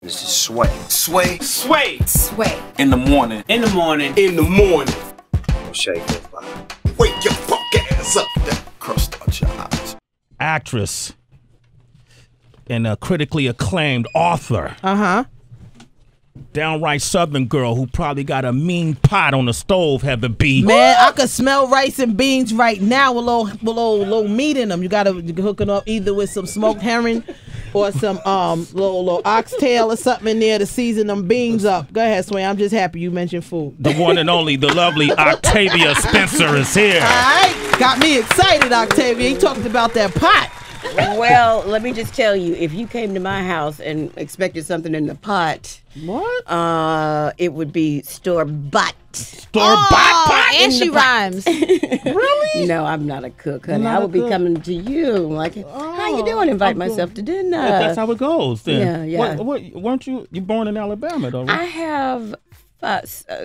This is Sway. Sway. Sway. Sway. In the morning. In the morning. In the morning. Shake your body. Wake your fuck ass up. That crust out your eyes. Actress and a critically acclaimed author. Downright Southern girl who probably got a mean pot on the stove, Heather B. Man, I could smell rice and beans right now with little meat in them. You gotta hook it up either with some smoked herring or some little oxtail or something in there to season them beans up. Go ahead, Sway. I'm just happy you mentioned food. The one and only, the lovely Octavia Spencer is here. All right, got me excited, Octavia. He talked about that pot. Well, let me just tell you, if you came to my house and expected something in the pot, what? It would be store-bought. Store-bought pot? And she rhymes. Really? No, I'm not a cook, honey. I would be coming to you like, how you doing? Invite myself to dinner. Yeah, that's how it goes then. Yeah. Weren't you born in Alabama though, right? I have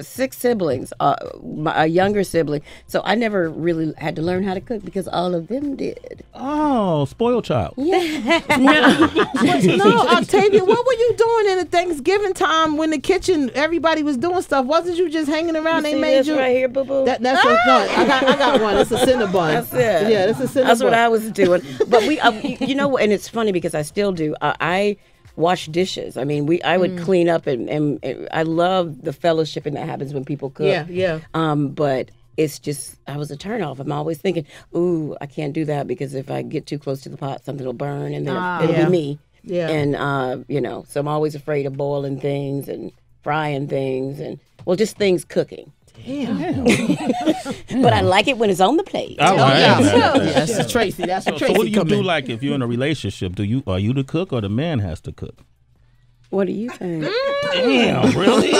6 siblings, a younger sibling, so I never really had to learn how to cook because all of them did. Oh, spoiled child. Yeah. No, Octavia, what were you doing in the Thanksgiving time when the kitchen, everybody was doing stuff? Wasn't you just hanging around? They made you right here, boo boo. That's no, I got one. It's a Cinnabon. That's it. Yeah, that's a Cinnabon. That's what I was doing. But we, you know, and it's funny because I still do. I wash dishes. I mean, I would clean up and I love the fellowshipping that happens when people cook. Yeah. But it's just, I was a turnoff. I'm always thinking, ooh, I can't do that because if I get too close to the pot, something will burn and then it'll be me. Yeah. And, you know, so I'm always afraid of boiling things and frying things and, well, just things cooking. Damn. But I like it when it's on the plate. Oh, That's Tracy. That's So Tracy. what do you do in. like if you're in a relationship? Are you the cook or the man has to cook? What do you think? Damn, really?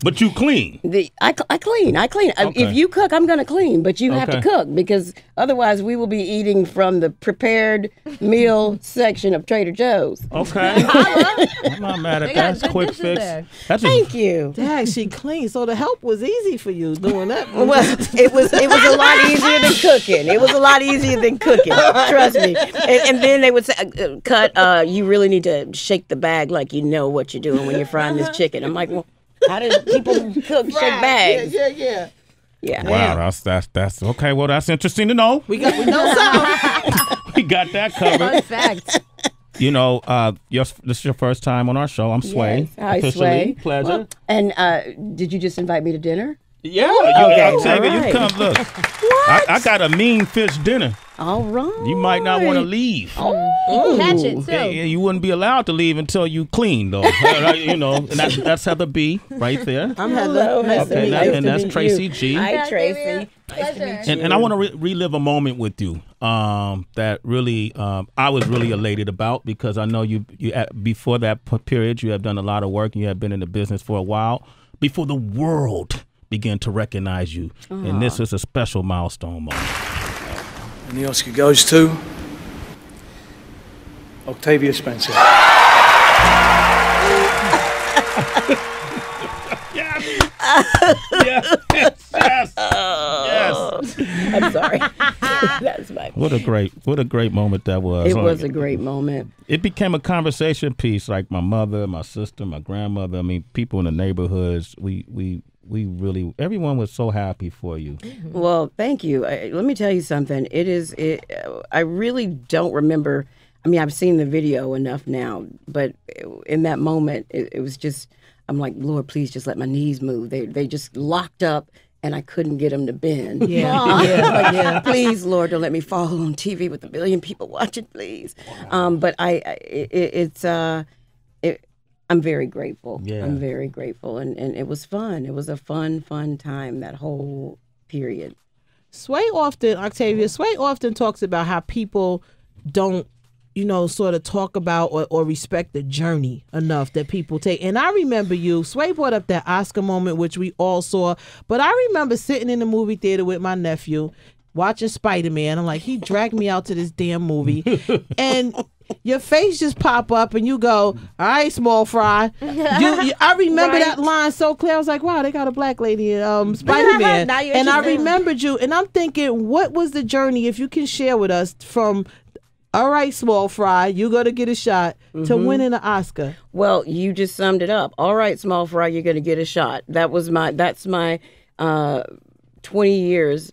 But you clean. I clean. Okay. If you cook, I'm going to clean. But you have to cook because otherwise we will be eating from the prepared meal section of Trader Joe's. Okay. I'm not mad at that. That's quick fix. Thank you. Dang, she clean. So the help was easy for you doing that. Well, it was a lot easier than cooking. It was a lot easier than cooking. Trust me. And then they would say, "Cut. You really need to shake the bag like you know what you're doing when you're frying this chicken." I'm like, well, how do people cook shake bags? Yeah. Wow, that's okay. Well, that's interesting to know. We know something. We got that covered. Fun fact. You know, this is your first time on our show. I'm Sway. Yes. Hi, officially. Sway. Pleasure. Well, and did you just invite me to dinner? Yeah, Okay, Octavia, all right. you come look. I got a mean fish dinner. All right. You might not want to leave. You can catch it too. Yeah, you wouldn't be allowed to leave until you clean, though. You know, and that's Heather B right there. I'm Heather. Nice to Okay, meet and, you. and that's Tracy G. Hi, Tracy. Pleasure. And I want to relive a moment with you that really I was really elated about because I know you before that period you have done a lot of work and you have been in the business for a while before the world began to recognize you. And this is a special milestone moment. And the Oscar goes to Octavia Spencer. Yes. I'm sorry. That's my. What a great moment that was. It was a great moment. It became a conversation piece. Like my mother, my sister, my grandmother. I mean, people in the neighborhoods. We really, everyone was so happy for you. Well, thank you. Let me tell you something. I really don't remember. I mean, I've seen the video enough now, but in that moment, it was just. I'm like, Lord, please just let my knees move. They just locked up. And I couldn't get them to bend. Yeah. Please, Lord, don't let me fall on TV with 1 billion people watching, please. But I'm very grateful. Yeah. I'm very grateful, and it was fun. It was a fun time, that whole period. Octavia often talks about how people don't, sort of talk about or respect the journey enough that people take. And I remember Sway brought up that Oscar moment, which we all saw. But I remember sitting in the movie theater with my nephew, watching Spider-Man. I'm like, he dragged me out to this damn movie. And your face just pop up and you go, all right, small fry. I remember that line so clear. I was like, wow, they got a black lady in Spider-Man. And I remembered you. And I'm thinking, what was the journey, if you can share with us, from All right, Small Fry, you're going to get a shot to winning an Oscar. Well, you just summed it up. All right, Small Fry, you're going to get a shot. That's my 20 years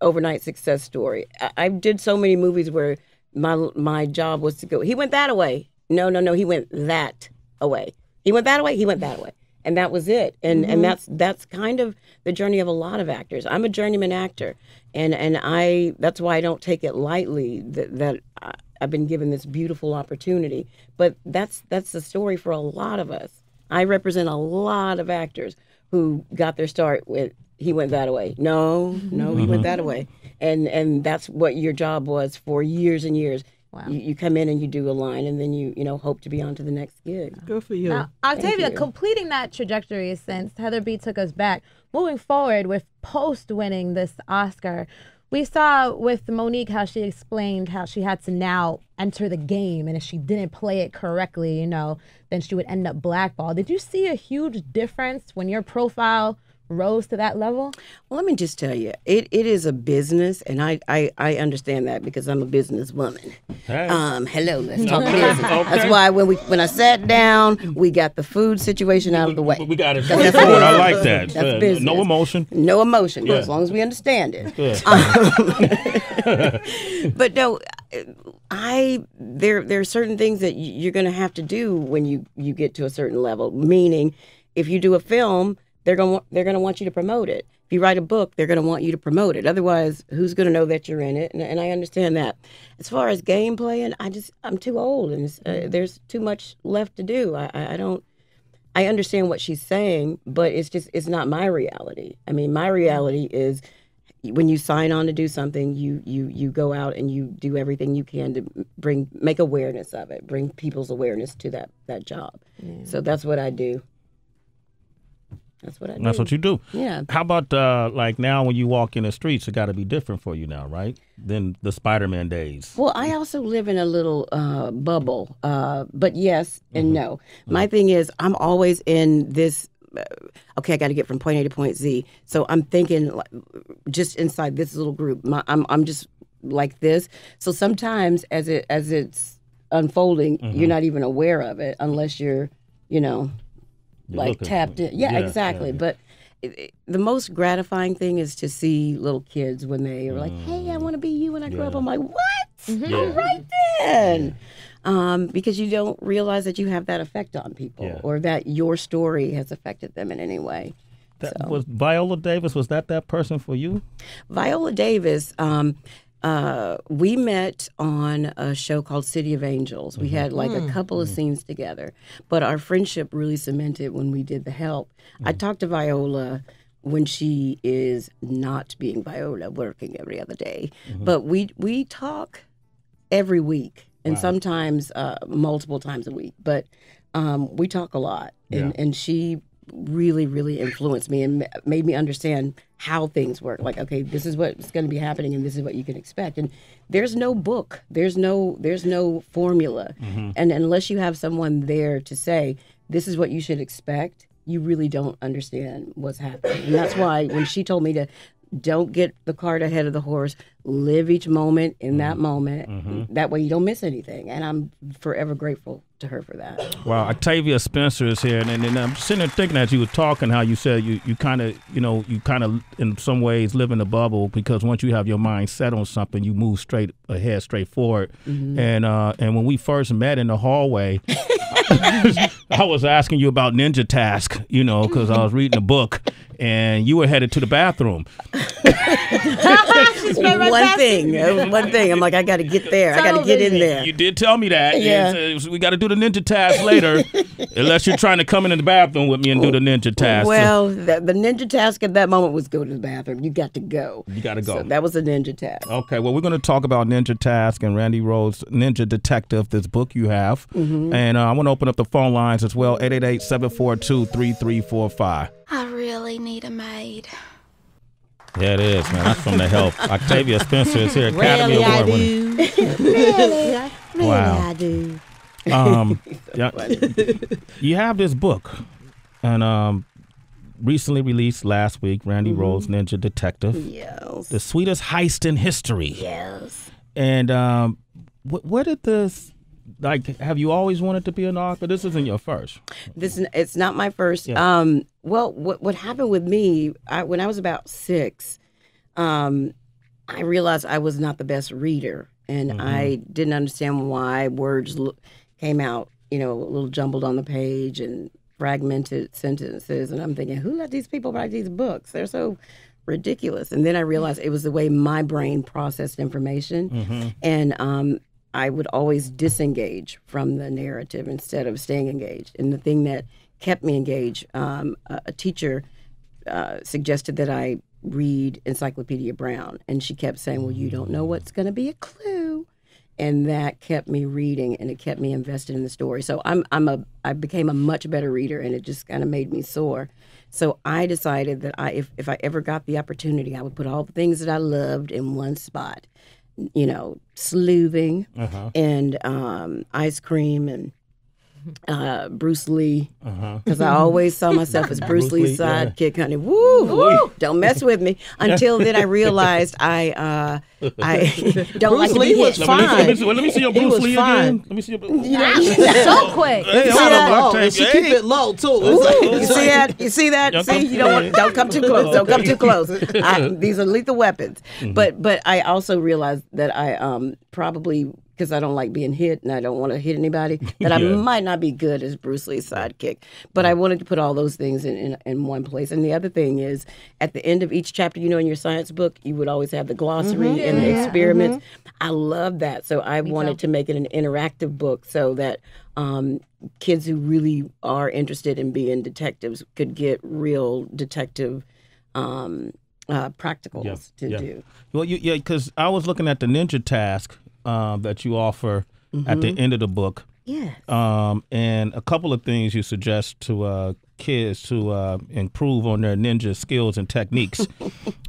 overnight success story. I did so many movies where my job was to go, he went that away. No, he went that away. He went that away, he went that away. And that was it. And that's kind of the journey of a lot of actors. I'm a journeyman actor. And that's why I don't take it lightly that I've been given this beautiful opportunity. But that's the story for a lot of us. I represent a lot of actors who got their start with, he went that way. No, he went that way. And that's what your job was for years and years. Wow. You come in and you do a line, and then you hope to be on to the next gig. Good for you. Now, Octavia, completing that trajectory since Heather B took us back, moving forward with post-winning this Oscar, we saw with Monique how she explained how she had to now enter the game, and if she didn't play it correctly, then she would end up blackballed. Did you see a huge difference when your profile rose to that level? Well, let me just tell you, it is a business, and I understand that because I'm a businesswoman. Hey. Hello, let's talk business. That's why when I sat down, we got the food situation out of the way. We got it straightforward. I like that. That's business. No emotion. No emotion, as long as we understand it. But no, there are certain things that you're going to have to do when you get to a certain level. Meaning, if you do a film, they're going to want you to promote it. If you write a book, they're going to want you to promote it. Otherwise, who's going to know that you're in it? And I understand that. As far as game playing, I'm too old, and there's too much left to do. I understand what she's saying, but it's not my reality. I mean, my reality is when you sign on to do something, you go out and you do everything you can to make awareness of it, bring people's awareness to that job. Yeah. So that's what I do. That's what I do. That's what you do. Yeah. How about like now when you walk in the streets, it got to be different for you now, right? Than the Spider-Man days. Well, I also live in a little bubble, but yes and no. My thing is I'm always in this, okay, I got to get from point A to point Z. So I'm thinking just inside this little group, I'm just like this. So sometimes as it's unfolding, you're not even aware of it unless you're like tapped in. Yeah, exactly. Yeah. But the most gratifying thing is to see little kids when they are like, hey, I want to be you when I grow up. I'm like, what? All right then. Because you don't realize that you have that effect on people or that your story has affected them in any way. Was Viola Davis, was that person for you? Viola Davis, we met on a show called City of Angels. We had like a couple of scenes together, but our friendship really cemented when we did The Help. I talked to Viola when she is not being Viola, working every other day, but we talk every week and sometimes multiple times a week, but we talk a lot, and she really, really influenced me and made me understand how things work. Like, okay, this is what's going to be happening, and this is what you can expect. And there's no book, there's no formula, and unless you have someone there to say this is what you should expect, you really don't understand what's happening. And that's why when she told me to don't get the cart ahead of the horse, live each moment in that moment. That way you don't miss anything. And I'm forever grateful to her for that. Well, Octavia Spencer is here, and I'm sitting there thinking as you were talking how you said you kind of in some ways live in a bubble because once you have your mind set on something, you move straight ahead, straight forward. And when we first met in the hallway, I was asking you about Ninja Task, because I was reading a book, and you were headed to the bathroom. One thing. I'm like, I got to get there. I got to get in there. You did tell me that. Yeah. We got to do the Ninja Task later, unless you're trying to come in the bathroom with me and do the Ninja Task. Well, the Ninja Task at that moment was go to the bathroom. You got to go. You got to go. So that was a Ninja Task. Okay, well, we're going to talk about Ninja Task and Randi Rhodes Ninja Detective, this book you have. And I want to open up the phone lines as well, 888-742-3345. I really need a maid. Yeah, it is, man. That's from The Help. Octavia Spencer is here, Academy Award winner. Wow. I do. You have this book, and recently released last week, Randi Rhodes Ninja Detective. Yes. The Sweetest Heist in History. Yes. And Where did this? Like, have you always wanted to be an author? This isn't your first. It's not my first. Yeah. Well, what happened with me, when I was about 6, I realized I was not the best reader, and I didn't understand why words came out, a little jumbled on the page and fragmented sentences. And I'm thinking, who let these people write these books? They're so ridiculous. And then I realized it was the way my brain processed information, and I would always disengage from the narrative instead of staying engaged. And the thing that kept me engaged, a teacher suggested that I read Encyclopedia Brown, and she kept saying, well, you don't know what's going to be a clue. And that kept me reading, and it kept me invested in the story. So I became a much better reader, and it just kind of made me soar. So I decided that if I ever got the opportunity, I would put all the things that I loved in one spot. Sleuthing and ice cream and Bruce Lee, because I always saw myself as Bruce Lee's sidekick, honey. Woo! Don't mess with me. Until then, I realized I don't like to be hit. Let me see your Bruce Lee again. Let me see your. So quick. She keep it low too. You see that? You see that? See, you don't come too close. Don't come too close. These are lethal weapons. But I also realized that I probably, because I don't like being hit and I don't want to hit anybody, that I might not be good as Bruce Lee's sidekick. But I wanted to put all those things in one place. And the other thing is, at the end of each chapter, in your science book, you would always have the glossary and the experiments. I love that. So I wanted to make it an interactive book so that kids who really are interested in being detectives could get real detective practicals to do. Well, because I was looking at the Ninja Task that you offer at the end of the book. Yes. And a couple of things you suggest to kids to improve on their ninja skills and techniques.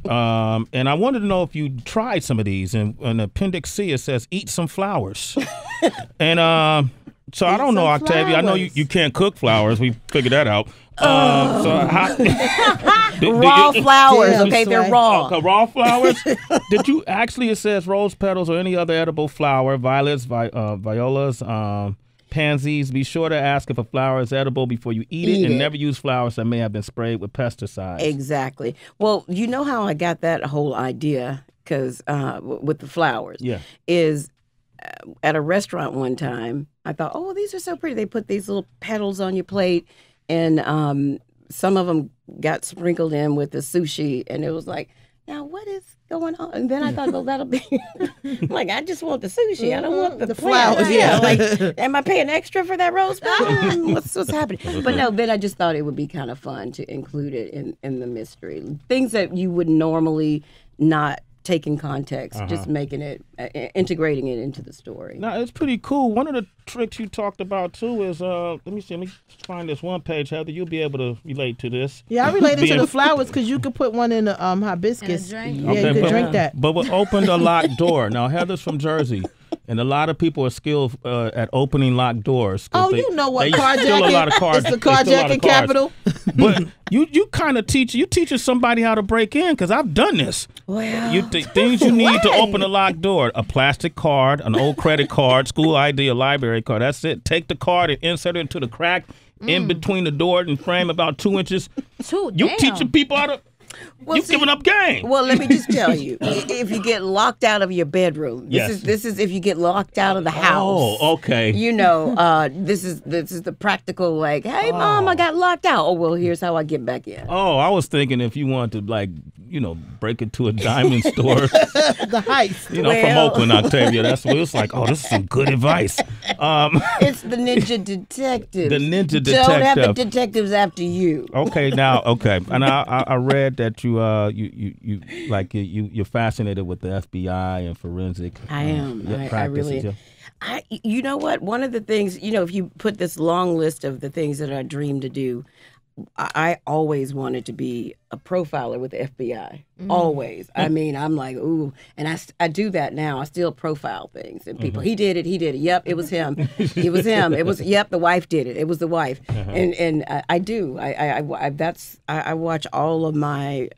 And I wanted to know if you tried some of these. And in Appendix C, it says, eat some flowers. And so I don't know, Octavia. I know you can't cook flowers. We figured that out. So raw flowers, okay? They're raw. Raw flowers? Did you actually, it says rose petals or any other edible flower, violets, violas, pansies. Be sure to ask if a flower is edible before you eat it, and never use flowers that may have been sprayed with pesticides. Exactly. Well, you know how I got that whole idea, because with the flowers, is at a restaurant one time, I thought, oh, these are so pretty. They put these little petals on your plate, and some of them got sprinkled in with the sushi, and it was like, now what is going on? And then I thought, well, that'll be like, I just want the sushi. I don't want the flowers. Yeah, like, am I paying extra for that rose petal? What's happening? But no, then I just thought it would be kind of fun to include it in the mystery. Things that you would normally not take in context, just making it, integrating it into the story. Now, it's pretty cool. One of the tricks you talked about, too, is, let me find this one page, Heather. You'll be able to relate to this. Yeah, I related to the flowers because you could put one in the hibiscus. In a drink. Yeah, you could drink that. But we opened a locked door. Now, Heather's from Jersey, and a lot of people are skilled at opening locked doors. Oh, you know what? They steal a lot of cards. It's the carjacking capital. But you kind of teaching somebody how to break in, because I've done this. Well, Things you need to open a locked door: a plastic card, an old credit card, school ID, a library card. That's it. Take the card and insert it into the crack in between the door and frame about 2 inches. You teaching people how to. You've given up game. Well, let me just tell you, if you get locked out of your bedroom, this is if you get locked out of the house. Oh, okay. This is the practical, like, hey, Mom, I got locked out. Oh, well, here's how I get back in. Oh, I was thinking if you wanted to, like, break into a diamond store. The heist. From Oakland, Octavia. That's what it's like. Oh, this is some good advice. It's the Ninja Detective. The Ninja Detective. Don't have the detectives after you. Okay, now, and I read that you're fascinated with the FBI and forensic. I am. I really am. Yeah. You know what? One of the things, if you put this long list of the things that I dream to do, I always wanted to be a profiler with the FBI. Always. I mean, I'm like, ooh. And I do that now. I still profile things and people. He did it. Yep, it was him. It was him. It was, yep, the wife did it. It was the wife. And I do. I watch all of my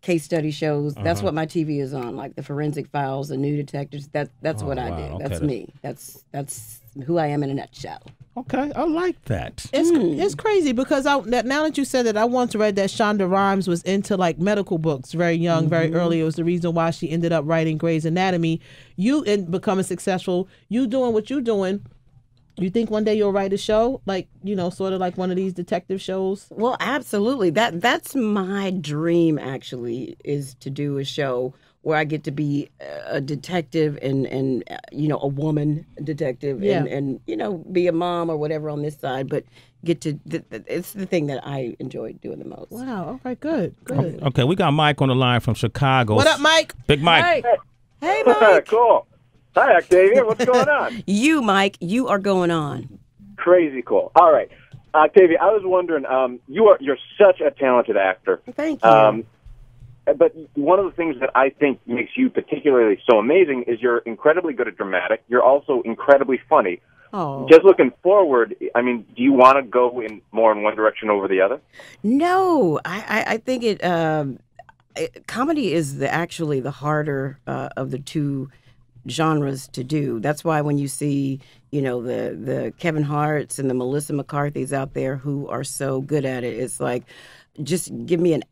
case study shows. That's what my TV is on, like the Forensic Files, the New Detectives. That's what I do. Okay. That's me. That's who I am in a nutshell. Okay, I like that. It's crazy because now that you said that, I once read that Shonda Rhimes was into like medical books very young, very early. It was the reason why she ended up writing Grey's Anatomy. You and becoming successful, you doing what you doing. You think one day you'll write a show, like, sort of like one of these detective shows? Well, absolutely. That's my dream, actually, is to do a show where I get to be a detective and a woman detective and be a mom or whatever on this side, but get to it's the thing that I enjoy doing the most. Wow. All right. Good. Okay, we got Mike on the line from Chicago. What up, Mike? Big Mike. Hey, Mike. Cool. Hi, Octavia. What's going on? You, Mike, you are going on. Crazy cool. All right. Octavia, I was wondering, you're such a talented actor. Thank you. But one of the things that I think makes you particularly so amazing is you're incredibly good at dramatic. You're also incredibly funny. Oh. Just looking forward, I mean, do you want to go more in one direction over the other? No, I think comedy is actually the harder of the two genres to do. That's why when you see, the Kevin Harts and the Melissa McCarthy's out there who are so good at it, it's like, just give me an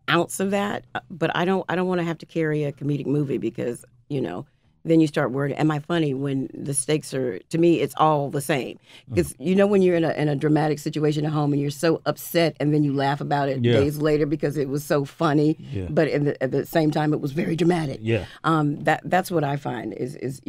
ounce of that, but I don't want to have to carry a comedic movie because, then you start worrying, am I funny when the stakes are, to me, it's all the same. Because, when you're in a dramatic situation at home and you're so upset and then you laugh about it days later because it was so funny, but at the same time, it was very dramatic. Yeah. That's what I find is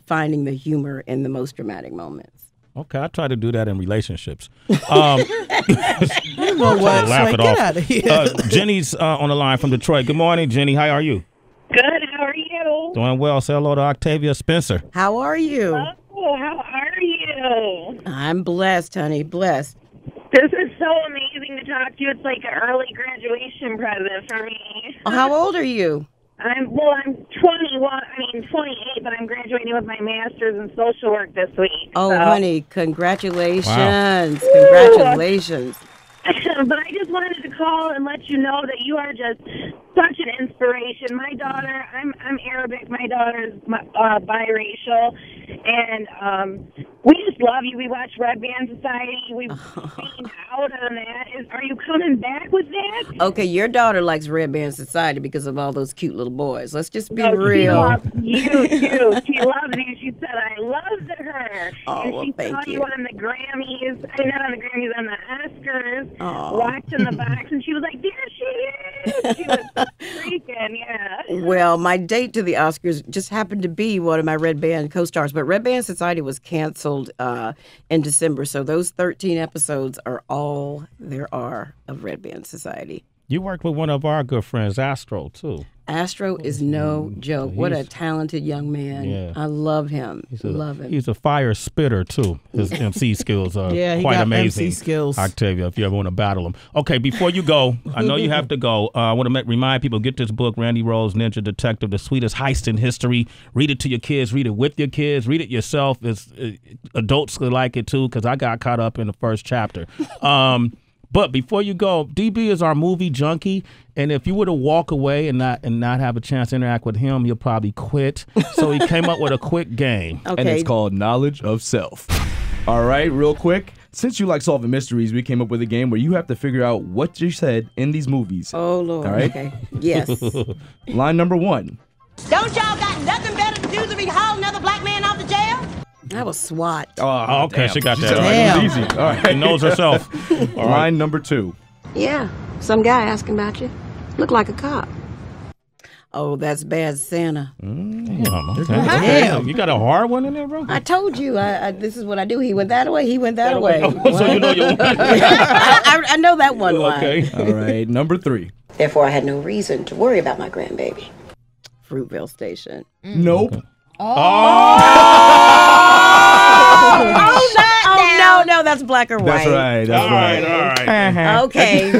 finding the humor in the most dramatic moments. Okay, I try to do that in relationships. You know what? Laugh it Get off. out of here. Jenny's on the line from Detroit. Good morning, Jenny. How are you? Good. How are you? Doing well. Say hello to Octavia Spencer. How are you? Oh, how are you? I'm blessed, honey. Blessed. This is so amazing to talk to you. It's like an early graduation present for me. Oh, how old are you? I'm 28, but I'm graduating with my master's in social work this week. Oh, so. honey, congratulations. Wow. Congratulations. But I just wanted to call and let you know that you are just such an inspiration. My daughter, I'm Arabic. My daughter's biracial, and we just love you. We watch Red Band Society. We've been out on that. Are you coming back with that? Okay, your daughter likes Red Band Society because of all those cute little boys. Let's just be real. She loves you, too. She loves you. She said, I loved her. Oh, and well, she thank saw you. on the Grammys. Not on the Grammys, on the Oscars. Oh. Watching the box, and she was like, there she is. She was freaking, yeah. Well, my date to the Oscars just happened to be one of my Red Band co-stars, but Red Band Society was canceled in December, so those 13 episodes are all there are of Red Band Society. You worked with one of our good friends, Astro, too. Astro is no joke. What a talented young man. Yeah. I love him. Love him. He's a fire spitter, too. His MC skills are he quite got amazing. MC skills. Octavia, if you ever want to battle him. Okay, before you go, I know you have to go. I want to remind people, get this book, Randi Rhodes Ninja Detective, The Sweetest Heist in History. Read it to your kids. Read it with your kids. Read it yourself. Adults like it, too, because I got caught up in the first chapter. But before you go, DB is our movie junkie, and if you were to walk away and not have a chance to interact with him, he'll probably quit. So he came up with a quick game. Okay. And it's called Knowledge of Self. All right, real quick. Since you like solving mysteries, we came up with a game where you have to figure out what you said in these movies. Oh, Lord. All right? Okay. Yes. Line number 1. Don't y'all got nothing better to do than be haul another black man off the jail? That was SWAT. Oh, okay, damn. she got that. Damn. Easy. All right. She knows herself. All right. Line number 2. Yeah, some guy asking about you. Look like a cop. Oh, that's Bad Santa. Damn, okay. You got a hard one in there, bro? I told you. This is what I do. He went that way. He went that way. So you know your I know that one line. Okay. All right. Number 3. Therefore, I had no reason to worry about my grandbaby. Fruitville Station. Nope. Okay. Oh, no, that's black or white. That's right. That's right. All right. Okay.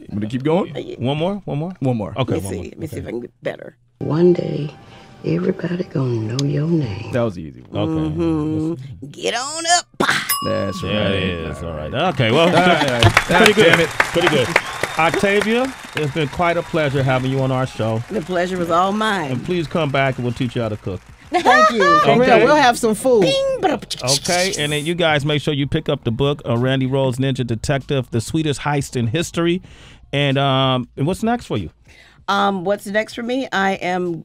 I'm going to keep going. One more? One more? Okay, Let one more. me see if I can get better. One day, everybody gonna know your name. That was easy. Okay. Get on up. That's right. Yeah, it is. All right. Okay, well, All right. pretty good. Damn it. Pretty good. Octavia, it's been quite a pleasure having you on our show. The pleasure was all mine. And please come back and we'll teach you how to cook. Thank you. For real, we'll have some food. Okay, and then you guys make sure you pick up the book, Randi Rhodes Ninja Detective, The Sweetest Heist in History. And what's next for you? What's next for me? I am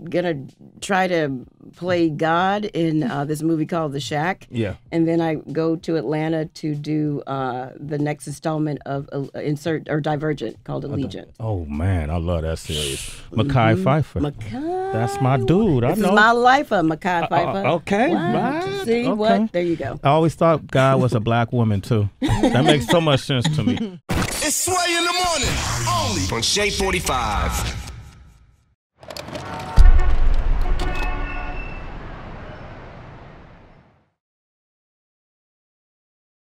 gonna try to play God in this movie called The Shack. Yeah. And then I go to Atlanta to do the next installment of Insert or Divergent called Allegiant. Oh man, I love that series. Mekhi Phifer. Mekhi. That's my dude. I This know. is my life, Mekhi Phifer. Okay. What? Right. See Okay. what? There you go. I always thought God was a black woman too. That makes so much sense to me. It's Sway in the morning, only on Shade 45.